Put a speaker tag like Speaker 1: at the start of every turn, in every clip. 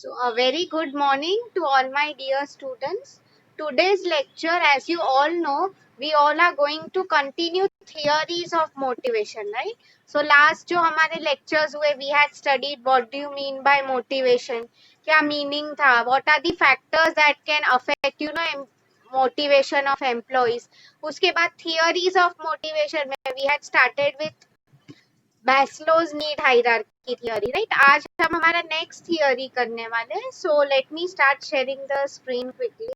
Speaker 1: So, a very good morning to all my dear students. Today's lecture, as you all know, we all are going to continue theories of motivation, right? So, last जो हमारे lectures हुए, we had studied what do you mean by motivation, क्या meaning था, what are the factors that can affect, motivation of employees. उसके बाद theories of motivation में we had started with Maslow's need hierarchy theory, right? आज हम हमारा next theory करने वाले हैं. So let me start sharing the screen quickly.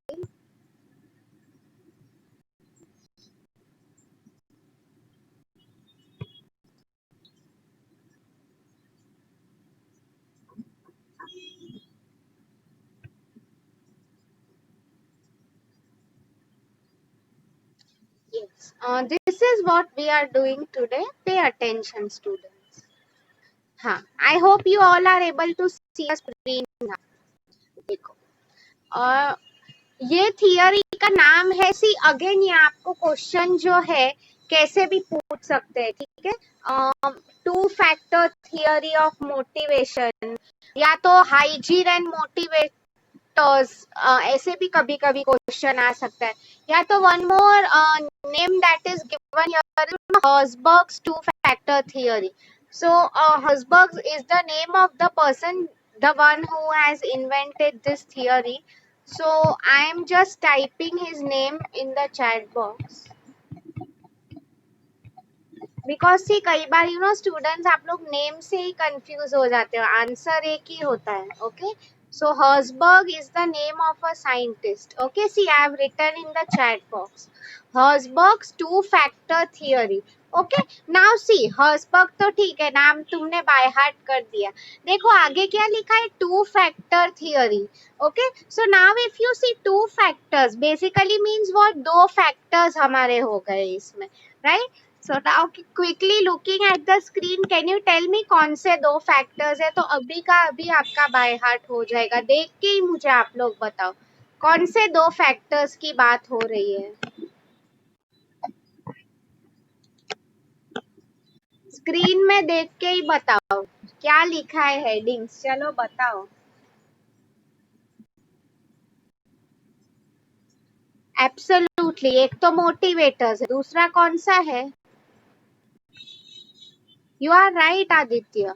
Speaker 1: Yes. This is what we are doing today. Pay attention, students. हाँ. I hope you all are able to see the screen now. देखो. Uh, ये theory का नाम है see again ये आपको question जो है कैसे भी पूछ सकते हैं ठीक है two factor theory of motivation या तो हाइजीन एंड मोटिवेटर्स ऐसे भी कभी कभी क्वेश्चन आ सकता है या तो one more name that is given here Herzberg's two factor theory so Herzberg is the name of the person the one who has invented this theory. So I am just typing his name in the chat box because see कई बार students आप लोग name से ही confuse हो जाते हो answer एक ही होता है okay. So Herzberg is the name of a scientist. Okay, see I have written in the chat box Herzberg's two factor theory. Okay now C Herzberg तो ठीक है नाम तुमने बाय हार्ट कर दिया देखो आगे क्या लिखा है two factor theory okay so now if you see two factors basically means what दो फैक्टर्स हमारे हो गए इसमें right so now quickly looking at the screen can you tell me कौन से दो फैक्टर्स है तो अभी का अभी आपका बाय हार्ट हो जाएगा देख के ही मुझे आप लोग बताओ कौन से दो फैक्टर्स की बात हो रही है स्क्रीन में देख के ही बताओ क्या लिखा है हेडिंग्स चलो बताओ एब्सोल्युटली एक तो मोटिवेटर्स है दूसरा कौन सा है you are right Aditya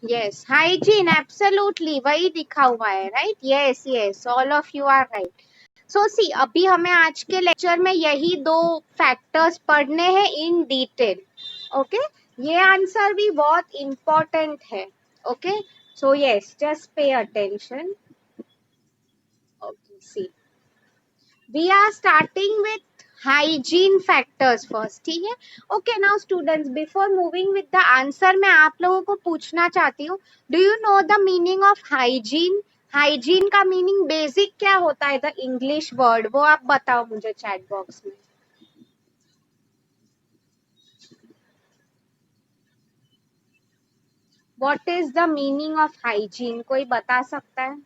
Speaker 1: yes hygiene absolutely वही दिखा हुआ है right yes yes all of you are right so see अभी हमें आज के लेक्चर में यही दो फैक्टर्स पढ़ने हैं इन डिटेल ओके ये आंसर भी बहुत इंपॉर्टेंट है okay so yes just pay attention okay see we are starting with hygiene factors first ठीक है okay now students before moving with the answer मैं आप लोगों को पूछना चाहती हूँ do you know the meaning of hygiene hygiene का मीनिंग बेसिक क्या होता है द इंग्लिश वर्ड वो आप बताओ मुझे चैट बॉक्स में what is the meaning of hygiene कोई बता सकता है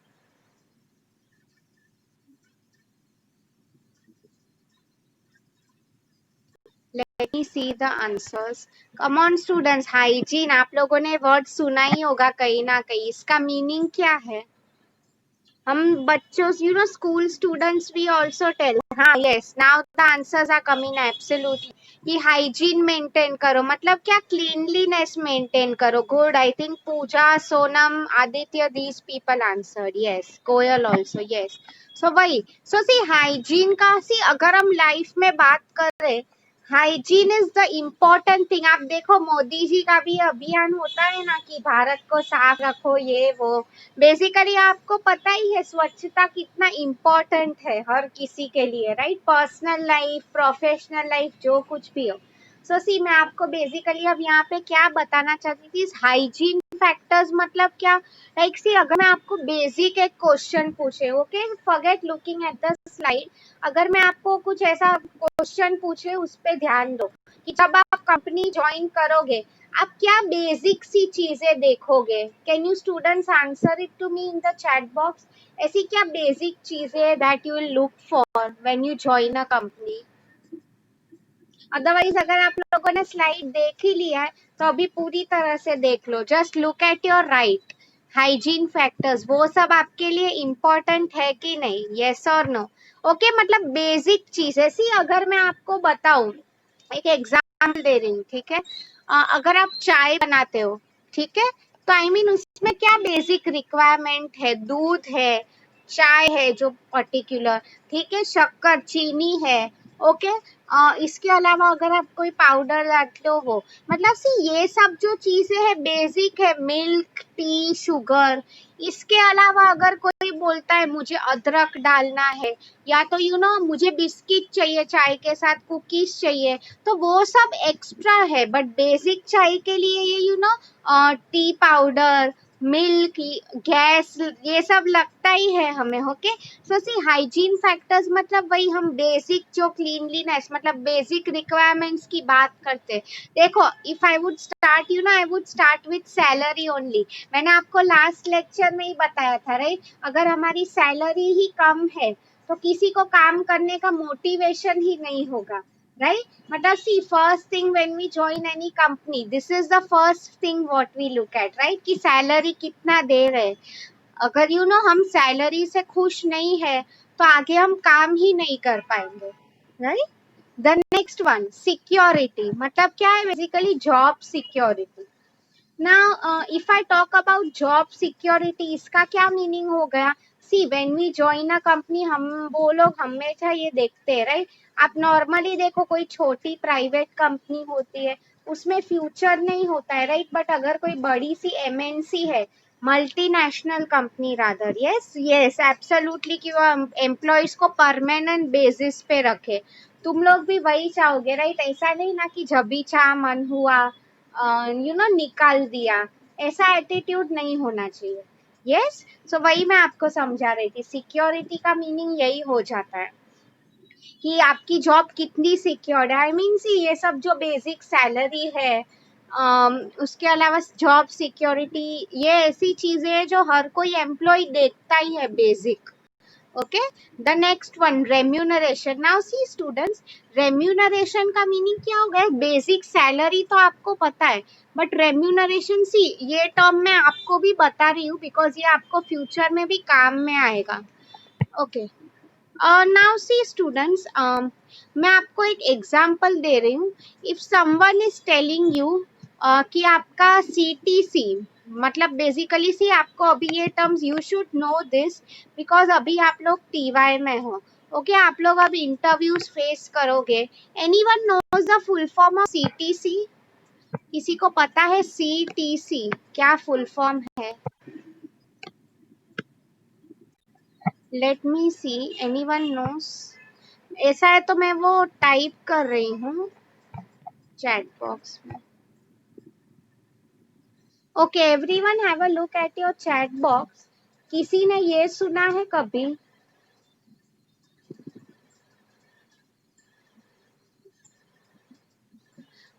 Speaker 1: Let me see the answers. Come on students, hygiene आप लोगों ने वर्ड सुना ही होगा कहीं ना कहीं इसका मीनिंग क्या है हम बच्चों स्कूल स्टूडेंट्स भी ऑल्सो टेल हाँ yes now the answers are coming absolutely कि हाइजीन मेंटेन करो मतलब क्या क्लीनलीनेस मेंटेन करो good I think Pooja Sonam Aditya these people answered yes Koyal also yes so वही सो सी हाइजीन का सी अगर हम लाइफ में बात करें hygiene is the important thing आप देखो मोदी जी का भी अभियान होता है ना कि भारत को साफ रखो ये वो बेसिकली आपको पता ही है स्वच्छता कितना इम्पोर्टेंट है हर किसी के लिए right personal life professional life जो कुछ भी हो सो सी मैं आपको बेसिकली अब यहाँ पे क्या बताना चाहती थी हाइजीन फैक्टर्स मतलब क्या लाइक सी अगर मैं आपको बेसिक एक क्वेश्चन पूछे okay forget looking at the slide अगर मैं आपको कुछ ऐसा क्वेश्चन पूछे उस पर ध्यान दो कि जब आप कंपनी ज्वाइन करोगे आप क्या बेसिक सी चीजें देखोगे can you students answer it to me in the chat box ऐसी क्या बेसिक चीजें that you will look for when you join a company otherwise अगर आप लोगों ने स्लाइड देख ही लिया है तो अभी पूरी तरह से देख लो just look at your right hygiene factors, वो सब आपके लिए इम्पोर्टेंट है कि नहीं? यस और नो? ओके, मतलब बेसिक चीज है। सी अगर मैं आपको बताऊं, एक एग्जाम्पल दे रही हूँ, ठीक है? अगर आप चाय बनाते हो, ठीक है, तो आई मीन उसमें क्या बेसिक रिक्वायरमेंट है? दूध है, चाय है जो पर्टिकुलर, ठीक है, शक्कर, चीनी है, ओके। इसके अलावा अगर आप कोई पाउडर डालते हो वो, मतलब सी ये सब जो चीजें है बेसिक है, मिल्क, टी, शुगर। इसके अलावा अगर कोई बोलता है मुझे अदरक डालना है, या तो मुझे बिस्किट चाहिए चाय के साथ, कुकीज चाहिए, तो वो सब एक्स्ट्रा है। बट बेसिक चाय के लिए ये टी पाउडर, मिल्क, गैस, ये सब लगता ही है हमें। ओके, सो सी हाइजीन फैक्टर्स मतलब वही हम बेसिक जो क्लीनलीनेस मतलब बेसिक रिक्वायरमेंट्स की बात करते हैं। देखो, if I would start I would start with salary only. मैंने आपको लास्ट लेक्चर में ही बताया था, राइट? अगर हमारी सैलरी ही कम है तो किसी को काम करने का मोटिवेशन ही नहीं होगा, right? मतलब see, first thing when we join any company, this is the first thing what we look at, right? कि सैलरी कितना दे रहे। अगर हम सैलरी से खुश नहीं है तो आगे हम काम ही नहीं कर पाएंगे, right? The next one, security, मतलब क्या है? Basically job security. Now, if I talk about job security, इसका क्या मीनिंग हो गया? See, when we join a company, हम वो लोग हमेशा ये देखते हैं, राइट? आप नॉर्मली देखो, कोई छोटी प्राइवेट कंपनी होती है, उसमें फ्यूचर नहीं होता है, राइट? बट अगर कोई बड़ी सी एमएनसी है, multinational company rather, yes yes absolutely, कि वो एम्प्लॉयज को परमानेंट बेसिस पे रखे। तुम लोग भी वही चाहोगे, राइट? ऐसा नहीं ना कि जब भी चाह मन हुआ निकाल दिया, ऐसा एटीट्यूड नहीं होना चाहिए। यस, सो वही मैं आपको समझा रही थी, सिक्योरिटी का मीनिंग यही हो जाता है कि आपकी जॉब कितनी सिक्योर्ड है। आई मीन सी ये सब जो बेसिक सैलरी है, उसके अलावा जॉब सिक्योरिटी, ये ऐसी चीजें हैं जो हर कोई एम्प्लॉय देखता ही है, basic. Okay, the next one, remuneration. Now see students, remuneration का मीनिंग क्या हो गया? बेसिक सैलरी तो आपको पता है, बट रेम्यूनरेशन, सी ये टर्म मैं आपको भी बता रही हूँ बिकॉज ये आपको फ्यूचर में भी काम में आएगा। ओके, नाउ सी स्टूडेंट्स, मैं आपको एक एग्जांपल दे रही हूँ। If someone is telling you कि आपका सीटीसी, मतलब बेसिकली सी आपको अभी ये terms you should know this because अभी आप लोग टीवाई में हो। ओके, आप लोग अब इंटरव्यूज फेस करोगे। Anyone knows the full form of CTC? किसी को पता है सीटीसी क्या फुल फॉर्म है? Let me see, anyone knows? ऐसा है तो मैं वो टाइप कर रही हूँ चैट बॉक्स में। Okay, everyone have a look at your chat box. किसी ने ये सुना है कभी?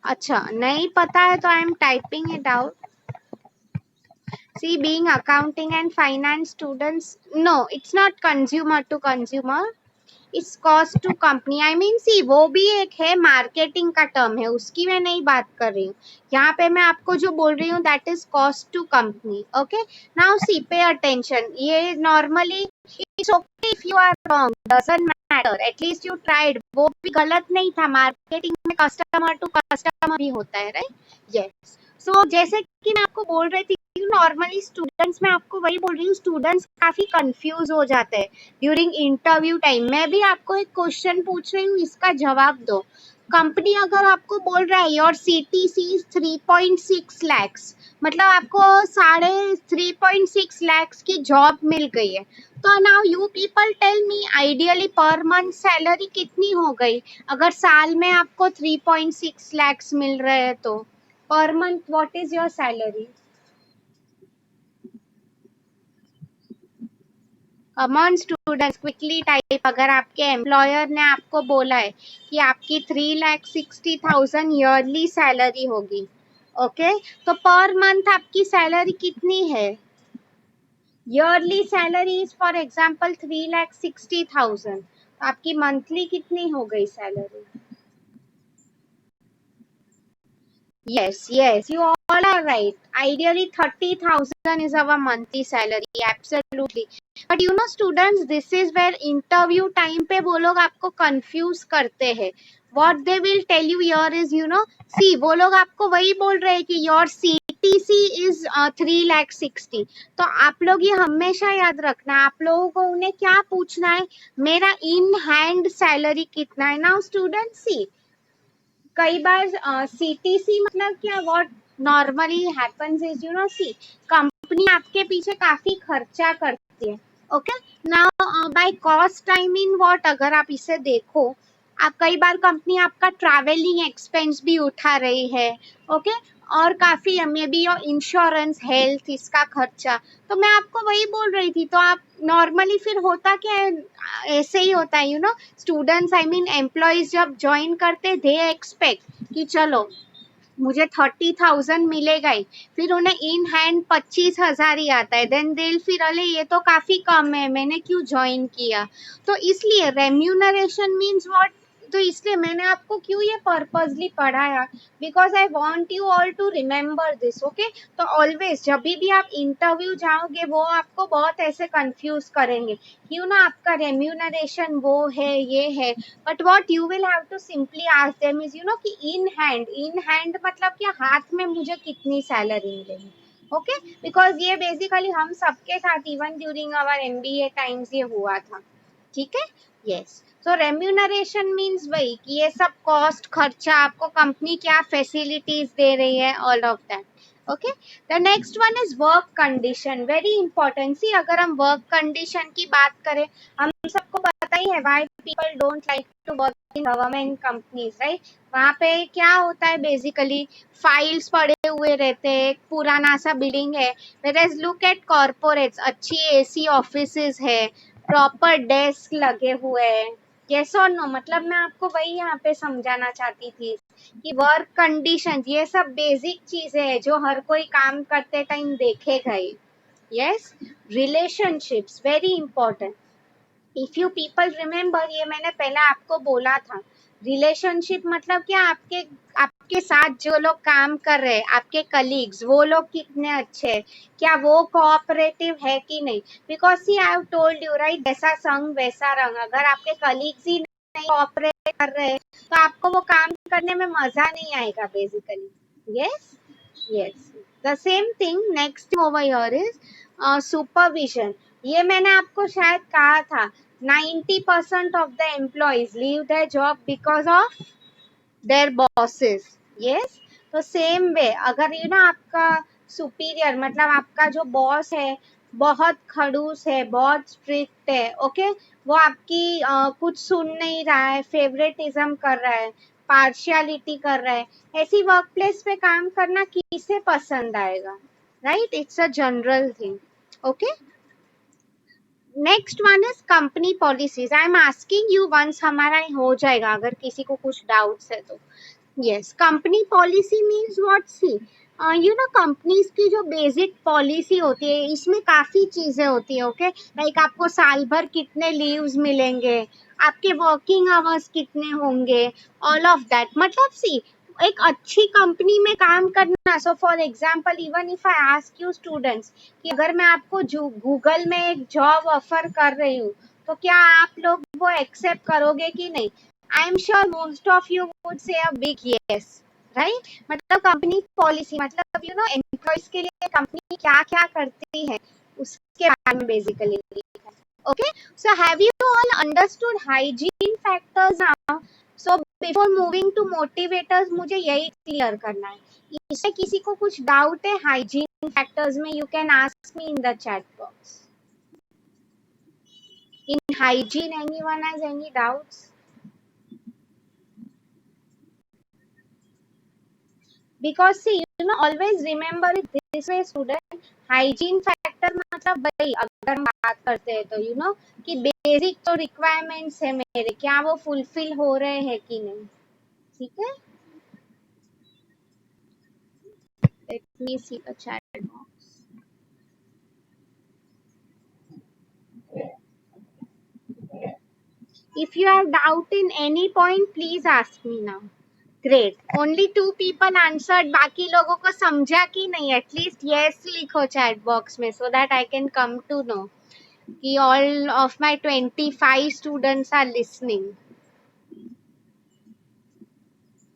Speaker 1: अच्छा, नहीं पता है तो I am typing it out. See, being accounting and finance students, no, it's not consumer to consumer, it's cost to company. I mean see वो भी एक है, मार्केटिंग का टर्म है, उसकी मैं नहीं बात कर रही हूँ। यहाँ पे मैं आपको जो बोल रही हूँ that is cost to company. Okay, now see pay attention, ये normally it's okay if you are wrong, doesn't matter, at least you tried. वो भी गलत नहीं था, मार्केटिंग में कस्टमर टू कस्टमर भी होता है, राइट? यस, सो जैसे कि मैं आपको बोल रही थी, नॉर्मली स्टूडेंट्स, मैं आपको वही बोल रही हूँ, स्टूडेंट्स काफी कंफ्यूज हो जाते हैं ड्यूरिंग इंटरव्यू टाइम। मैं भी आपको एक क्वेश्चन पूछ रही हूँ, इसका जवाब दो। कंपनी अगर आपको बोल रहा है योर सीटीसी 3.6 lakhs, मतलब आपको 3.6 lakhs की जॉब मिल गई है, तो now you people tell me ideally per month salary कितनी हो गई? अगर साल में आपको 3.6 lakhs मिल रहे हैं तो per month what is your salary? Come on students, quickly type. अगर आपके एम्प्लॉयर ने आपको बोला है कि आपकी 3,60,000 ईयरली सैलरी होगी, ओके, तो पर मंथ आपकी सैलरी कितनी है? Yearly salary is for example 3,60,000, तो आपकी मंथली कितनी हो गई salary? Yes yes, you all are right. Ideally, 30,000 is our monthly salary. Absolutely. But you know, students, this is where interview time पे वो लोग आपको confuse करते हैं. What they will tell you here is, you know, see, वो लोग आपको वही बोल रहे हैं कि your CTC is 3,60,000. तो आप लोग ये हमेशा याद रखना, आप लोगों को उन्हें क्या पूछना है, मेरा in hand salary कितना है. Now, students, see, कई बार सीटीसी मतलब क्या, what normally happens is, you know, see, company आपके पीछे काफी खर्चा करती है. Okay, now by cost I mean what, अगर आप इसे देखो, आप कई बार कंपनी आपका ट्रैवलिंग एक्सपेंस भी उठा रही है. ओके, और काफी maybe your insurance, health, इसका खर्चा. तो मैं आपको वही बोल रही थी. तो आप नॉर्मली फिर होता क्या है, ऐसे ही होता है, you know, students I mean employees जब ज्वाइन करते, दे एक्सपेक्ट कि चलो मुझे 30,000 मिलेगा ही, फिर उन्हें इन हैंड 25,000 ही आता है. देन दिल फिर, अरे ये तो काफी कम है, मैंने क्यों ज्वाइन किया. तो इसलिए रेम्यूनरेशन मीन्स व्हाट. तो इसलिए मैंने आपको क्यों ये पर्पसली पढ़ाया, because I want you all to remember this. Okay, तो ऑलवेज जब भी आप इंटरव्यू जाओगे, वो आपको बहुत ऐसे कंफ्यूज करेंगे, क्यों ना आपका रेम्यूनरेशन वो है, ये है. But what you will have to simply ask them is, you know, कि in hand मतलब क्या, हाथ में मुझे कितनी सैलरी मिलेगी. ओके, बिकॉज ये बेसिकली हम सबके साथ even during our MBA times ये हुआ था. ठीक है, यस. सो रेम्यूनरेशन मीन्स वही कि ये सब कॉस्ट, खर्चा, आपको कंपनी क्या फैसिलिटीज दे रही है, all of that. Okay, the next one is work condition, very important. See, अगर हम वर्क कंडीशन की बात करें, हम सबको पता ही है why people don't like to work in government companies, right. वहाँ पे क्या होता है, बेसिकली फाइल्स पड़े हुए रहते हैं, एक पुराना सा बिल्डिंग है. वेयरएज लुक एट कॉर्पोरेट्स, अच्छी AC ऑफिसेज है, प्रॉपर डेस्क लगे हुए हैं. यस और नो, मतलब मैं आपको वही यहाँ पे समझाना चाहती थी कि वर्क कंडीशन, ये सब बेसिक चीजें हैं जो हर कोई काम करते टाइम देखेगा ही. Yes, relationships very important. If you people remember, ये मैंने पहले आपको बोला था, रिलेशनशिप मतलब क्या, आपके आपके साथ जो लोग काम कर रहे हैं, आपके कलीग्स, वो लोग कितने अच्छे हैं, क्या वो कोऑपरेटिव है कि नहीं. Because see, I have told you right, जैसा संग वैसा रंग. अगर आपके कलीग्स ही नहीं कोऑपरेट कर रहे हैं, तो आपको वो काम करने में मजा नहीं आएगा basically. Yes, yes, the same thing next over here is supervision. ये मैंने आपको शायद कहा था, 90% of the employees leave their job because of their bosses. Yes, तो सेम वे, अगर यू नो आपका सुपीरियर मतलब आपका जो बॉस है बहुत खड़ूस है, बहुत स्ट्रिक्ट है, ओके, वो आपकी कुछ सुन नहीं रहा है, फेवरेटिज्म कर रहा है, पार्शियलिटी कर रहा है, ऐसी वर्क प्लेस पे काम करना किसे पसंद आएगा, right. It's a general thing. Okay, next one is company policies. I am asking you once, हमारा हो जाएगा, अगर किसी को कुछ डाउट्स है तो. Yes, company policy means what. See, you know, companies की जो बेसिक पॉलिसी होती है, इसमें काफी चीजें होती है. ओके, लाइक आपको साल भर कितने लीव्स मिलेंगे, आपके वर्किंग आवर्स कितने होंगे, ऑल ऑफ दैट. मतलब सी, एक अच्छी कंपनी में काम करना. So for example, even if I ask you students कि अगर मैं आपको गूगल में एक जॉब ऑफर कर रही हूँ, तो क्या आप लोग वो एक्सेप्ट करोगे कि नहीं. I am sure most of you would say a big yes, right. मतलब कंपनी पॉलिसी मतलब, यू नो, एम्प्लॉयज के लिए कंपनी क्या क्या करती है, उसके बारे में basically. Okay, so have you all understood hygiene factors now. So before moving to motivators, मुझे यही क्लियर करना है. इससे किसी को कुछ डाउट है हाइजीन फैक्टर्स में, you can ask me in the chat box. In hygiene, anyone has any doubts? Because see, you know, always remember it this way, student. Hygiene factor मतलब भाई, अगर हम बात करते हैं तो, you know, कि बेसिक जो रिक्वायरमेंट्स है मेरे, क्या वो फुलफिल हो रहे हैं कि नहीं. ठीक है, let me see the chat box. If you have doubt in any point, please ask me now. Great, only 2 people answered, बाकी लोगों को समझा कि नहीं? एटलीस्ट यस लिखो चैट बॉक्स में, so that I can come to know कि all of my 25 students are listening,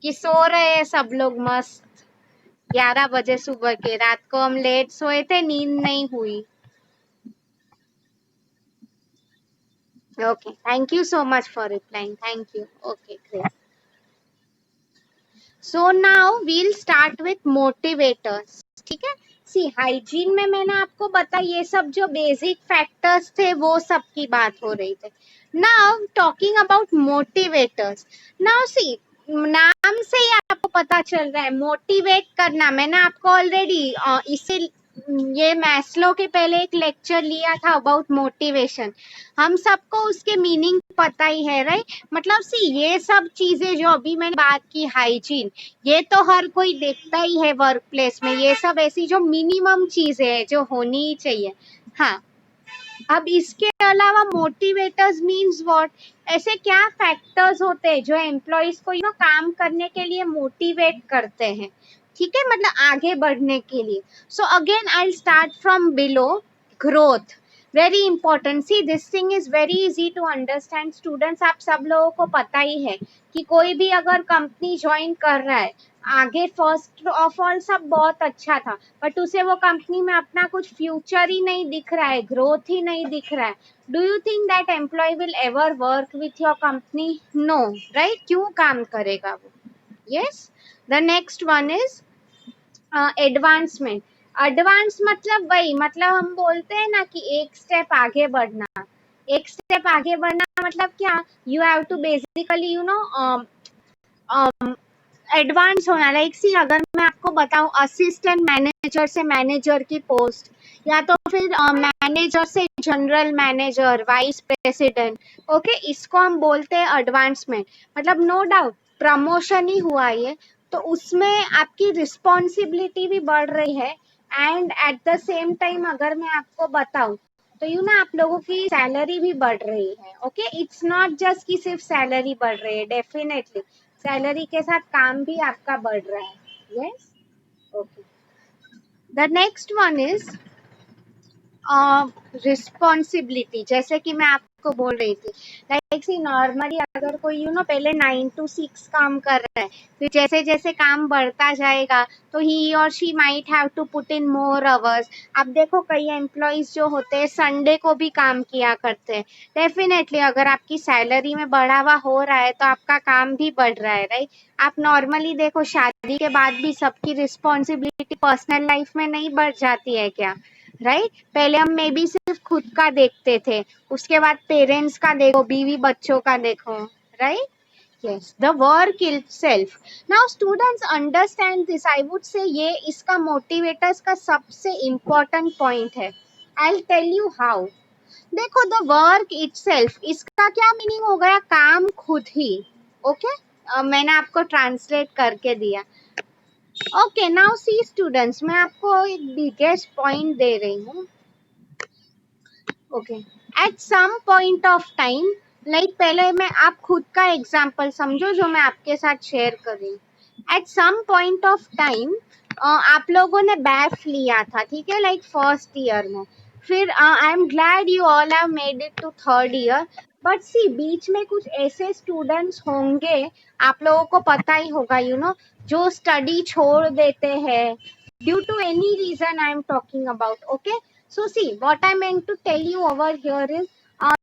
Speaker 1: कि सो रहे हैं सब लोग मस्त 11 बजे सुबह के। रात को हम लेट सोए थे, नींद नहीं हुई। Okay, thank you so much for replying, thank you. Okay great, so now we'll start with motivators, ठीक है। सी हाइजीन में मैंने आपको बताया ये सब जो बेसिक फैक्टर्स थे वो सब की बात हो रही थी। Now talking about motivators, now see नाम से ही आपको पता चल रहा है मोटिवेट करना। मैंने आपको ऑलरेडी इसे ये मैस्लो के पहले एक लेक्चर लिया था अबाउट मोटिवेशन। हम सबको उसके मीनिंग पता ही है, राइट? मतलब सी ये सब चीजें जो अभी मैंने बात की, हाइजीन, ये तो हर कोई देखता ही है वर्क प्लेस में। ये सब ऐसी जो मिनिमम चीजें हैं जो होनी ही चाहिए। हाँ, अब इसके अलावा मोटिवेटर्स मीन्स व्हाट? ऐसे क्या फैक्टर्स होते हैं जो एम्प्लॉयज को काम करने के लिए मोटिवेट करते हैं, ठीक है, मतलब आगे बढ़ने के लिए। So again I start from below, growth, very important. See this thing is very easy to understand students. आप सब लोगों को पता ही है कि कोई भी अगर कंपनी ज्वाइन कर रहा है, आगे फर्स्ट ऑफ ऑल सब बहुत अच्छा था, बट उसे वो कंपनी में अपना कुछ फ्यूचर ही नहीं दिख रहा है, ग्रोथ ही नहीं दिख रहा है। Do you think that employ will ever work with your company? No, right? क्यों काम करेगा वो? Yes, the next one is advancement. Advance मतलब वही, मतलब हम बोलते हैं ना कि एक स्टेप आगे बढ़ना। एक स्टेप आगे बढ़ना मतलब क्या? You have to basically advance होना। लाइक सी अगर मैं आपको बताऊं, असिस्टेंट मैनेजर से मैनेजर की पोस्ट, या तो फिर मैनेजर से general manager, vice president, okay, इसको हम बोलते हैं एडवांसमेंट। मतलब नो डाउट प्रमोशन ही हुआ ये, तो उसमें आपकी रिस्पॉन्सिबिलिटी भी बढ़ रही है। And at the same time अगर मैं आपको बताऊं तो आप लोगों की सैलरी भी बढ़ रही है। ओके, इट्स नॉट जस्ट कि सिर्फ सैलरी बढ़ रही है, डेफिनेटली सैलरी के साथ काम भी आपका बढ़ रहा है। Yes, okay, the next one is responsibility. जैसे कि मैं आपको बोल रही थी, लाइक सी नॉर्मली अगर कोई पहले 9 to 6 काम कर रहा है, फिर जैसे जैसे काम बढ़ता जाएगा तो ही और she might have to put in more hours. आप देखो कई एम्प्लॉयज जो होते हैं संडे को भी काम किया करते हैं। डेफिनेटली अगर आपकी सैलरी में बढ़ावा हो रहा है तो आपका काम भी बढ़ रहा है, राइट? आप नॉर्मली देखो शादी के बाद भी सबकी रिस्पॉन्सिबिलिटी पर्सनल लाइफ में नहीं बढ़ जाती है क्या, राइट? पहले हम मे बी सिर्फ खुद का देखते थे, उसके बाद पेरेंट्स का देखो, बीवी बच्चों का देखो, right? Yes, the work itself. Now students understand this, I would say ये इसका मोटिवेटर्स का सबसे इम्पोर्टेंट पॉइंट है। I will tell you how. देखो, द वर्क इटसेल्फ, इसका क्या मीनिंग हो गया? काम खुद ही। ओके, मैंने आपको ट्रांसलेट करके दिया। ओके, नाउ सी स्टूडेंट्स, मैं आपको एक बिगेस्ट पॉइंट दे रही हूँ। Okay, at some point of time, like पहले मैं आप खुद का एग्जांपल समझो जो मैं आपके साथ शेयर कर रही हूँ। At some point of time आप लोगों ने बैफ लिया था, ठीक है, लाइक फर्स्ट ईयर में। फिर I am glad you all have made it to third year. But see बीच में कुछ ऐसे स्टूडेंट्स होंगे, आप लोगों को पता ही होगा, जो स्टडी छोड़ देते हैं due to any reason I am talking about. Okay, so see what I meant to tell you over here is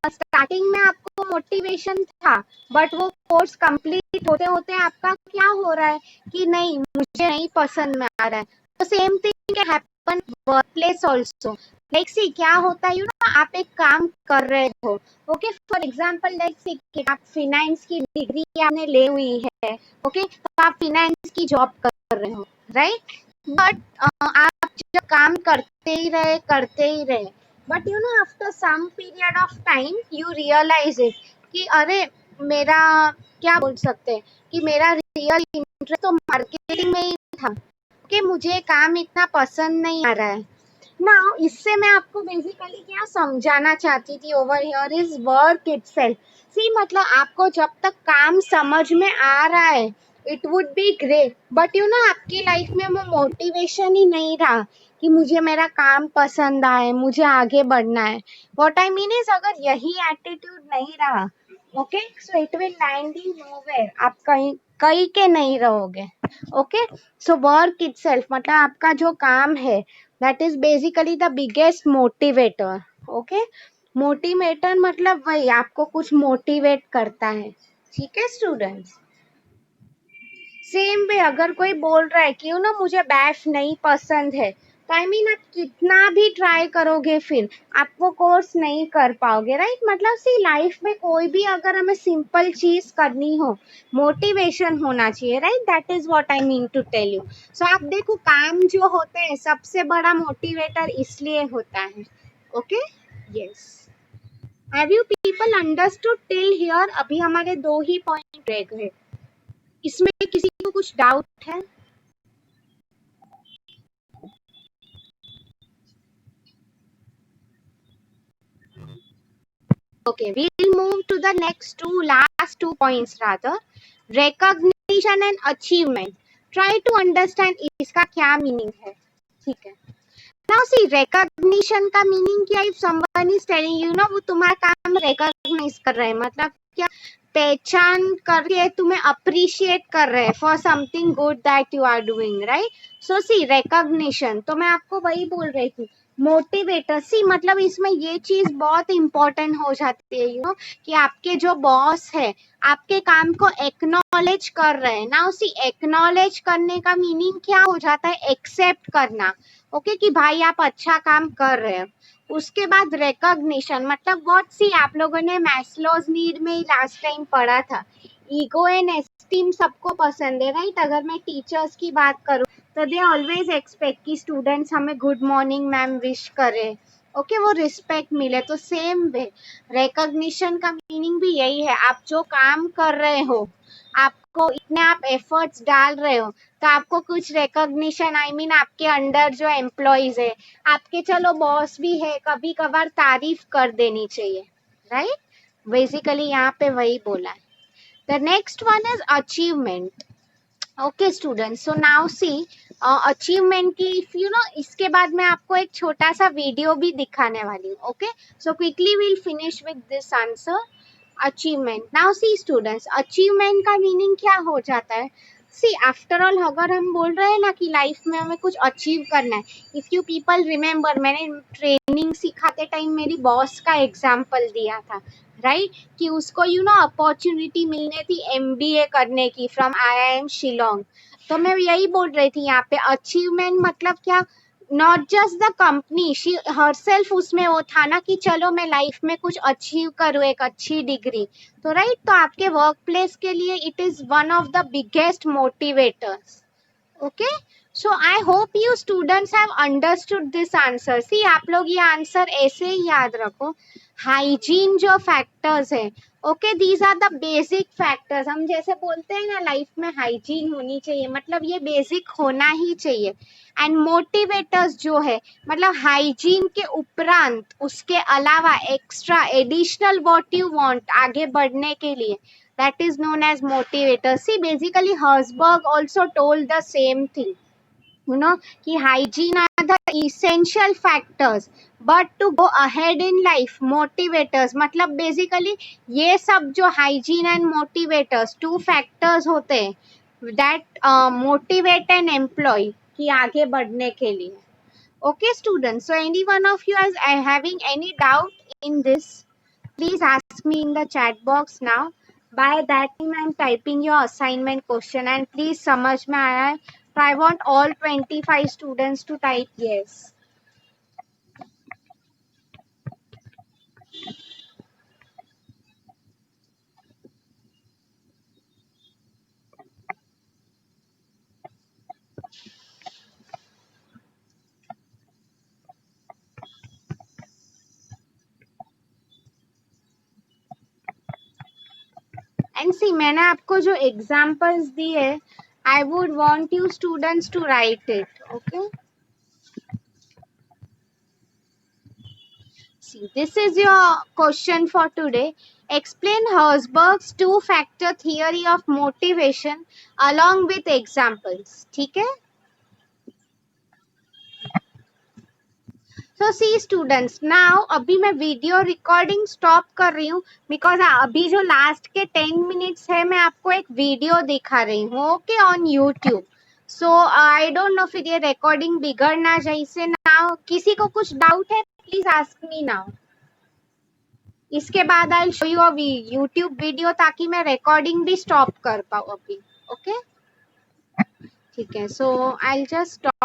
Speaker 1: starting में आपको मोटिवेशन था, बट वो कोर्स कंप्लीट होते होते आपका क्या हो रहा है कि नहीं, मुझे नहीं पसंद में आ रहा है। तो same thing can happen work place also. Like see क्या होता है, आप एक काम कर रहे हो, okay, for example like see आप फिनेंस की डिग्री आपने ले हुई है, ओके, तो आप फिनेंस की जॉब कर रहे हो, राइट? बट आप जब काम करते ही रहे, but after some period of time you realize it कि अरे, मेरा क्या बोल सकते हैं कि मेरा रियल इंटरेस्ट तो मार्केटिंग में ही था, कि मुझे काम इतना पसंद नहीं आ रहा है ना। इससे मैं आपको बेसिकली क्या समझाना चाहती थी over here is work itself. See मतलब आपको जब तक काम समझ में आ रहा है, it would be great, but you know आपकी लाइफ में वो मोटिवेशन ही नहीं रहा कि मुझे मेरा काम पसंद आए, मुझे आगे बढ़ना है। व्हाट आई मीन इज अगर यही एटीट्यूड नहीं रहा, okay, so it will land you nowhere, आप कहीं कहीं के नहीं रहोगे। ओके, सो वर्क इटसेल्फ मतलब आपका जो काम है that is basically the biggest motivator. Okay, motivator मतलब वही आपको कुछ मोटिवेट करता है। ठीक है स्टूडेंट्स, सेम वे अगर कोई बोल रहा है कि यू नो मुझे बैफ नहीं पसंद है, तो आई मीन आप कितना भी ट्राई करोगे फिर आप वो कोर्स नहीं कर पाओगे, राइट। मतलब सी लाइफ में कोई भी अगर हमें सिंपल चीज करनी हो, मोटिवेशन होना चाहिए, right. That is what I mean to tell you. So आप देखो काम जो होते हैं सबसे बड़ा मोटिवेटर इसलिए होता है। Okay, yes, have you people understood till here? अभी हमारे दो ही पॉइंट रह गए, इसमें किसी को कुछ डाउट है? Okay, we'll move to the next two, last 2 points rather. Recognition and achievement. Try to understand इसका क्या मीनिंग है, ठीक है। Now see, recognition का मीनिंग क्या? If someone is telling you ना वो तुम्हारा काम recognize कर रहे हैं, मतलब क्या, पहचान करके तुम्हें appreciate कर रहे हैं for something good that you are doing, right? So see, recognition, तो मैं आपको वही बोल रही थी, मोटिवेटर सी मतलब इसमें ये चीज बहुत इंपॉर्टेंट हो जाती है, यू नो, कि आपके जो बॉस है आपके काम को एक्नॉलेज कर रहे हैं ना। उसी एक्नॉलेज करने का मीनिंग क्या हो जाता है? एक्सेप्ट करना। ओके, कि भाई आप अच्छा काम कर रहे हैं। उसके बाद रिकॉग्निशन मतलब व्हाट, सी आप लोगों ने मैस्लोज नीड में ही लास्ट टाइम पढ़ा था, ईगो एंड एस्टीम सबको पसंद है, राइट। अगर मैं टीचर्स की बात करूं तो दे ऑलवेज एक्सपेक्ट कि स्टूडेंट्स हमें गुड मॉर्निंग मैम विश करे, ओके, वो रिस्पेक्ट मिले। तो सेम वे रिकॉग्निशन का मीनिंग भी यही है, आप जो काम कर रहे हो, आपको इतने आप एफर्ट्स डाल रहे हो, तो आपको कुछ रिकॉग्निशन, आई मीन आपके अंडर जो एम्प्लॉयज है, आपके चलो बॉस भी है, कभी कभार तारीफ कर देनी चाहिए, राइट। बेसिकली यहाँ पे वही बोला है। The next one is achievement. Okay students, so now see achievement की, इफ यू नो, इसके बाद मैं आपको एक छोटा सा वीडियो भी दिखाने वाली हूँ। Okay, so quickly will finish with this answer. Achievement, now see students, achievement का मीनिंग क्या हो जाता है? सी आफ्टर ऑल अगर हम बोल रहे हैं ना कि लाइफ में हमें कुछ अचीव करना है, इफ यू पीपल रिमेम्बर, मैंने ट्रेनिंग सिखाते टाइम मेरी बॉस का एग्जाम्पल दिया था, राइट, कि उसको यू नो अपॉर्चुनिटी मिलने थी एमबीए करने की फ्रॉम आईआईएम शिलोंग। तो मैं यही बोल रही थी यहाँ पे अचीवमेंट मतलब क्या, not just the company, she herself उसमें वो था ना कि चलो मैं लाइफ में कुछ अचीव करूँ, एक अच्छी डिग्री। तो राइट, तो आपके वर्क प्लेस के लिए it is one of the biggest motivators. Okay, so I hope you students have understood this answer. See आप लोग ये आंसर ऐसे ही याद रखो, हाइजीन जो फैक्टर्स है, okay, these are the basic factors. हम जैसे बोलते हैं ना लाइफ में हाइजीन होनी चाहिए, मतलब ये बेसिक होना ही चाहिए। एंड मोटिवेटर्स जो है मतलब हाइजीन के उपरांत उसके अलावा extra additional what you want आगे बढ़ने के लिए, that is known as motivators. See, basically Herzberg also told the same thing, you know, कि hygiene are the essential factors, but to go ahead in life, motivators मतलब basically ये सब जो hygiene and motivators two factors होते हैं that motivate an employee कि आगे बढ़ने के लिए। Okay students, so any one of you is having any doubt in this, please ask me in the chat box now. By that time I am typing your assignment question, and please समझ में आया है? So I want all 25 students to type yes. And see, मैंने आपको जो examples दिए, I would want you students to write it. Okay. See, this is your question for today. Explain Herzberg's two-factor theory of motivation along with examples. ठीक है? So see students, now अभी मैं video recording stop कर रही हूँ because अभी जो last के 10 मिनट्स है मैं आपको एक वीडियो दिखा रही हूँ okay on YouTube. So I don't know फिर ये रिकॉर्डिंग बिगड़ना जैसे नाउ किसी को कुछ डाउट है प्लीज आस्क मी नाउ. इसके बाद I show you a YouTube video ताकि मैं रिकॉर्डिंग भी स्टॉप कर पाऊँ अभी. ओके ठीक है. सो आई जस्ट स्टॉप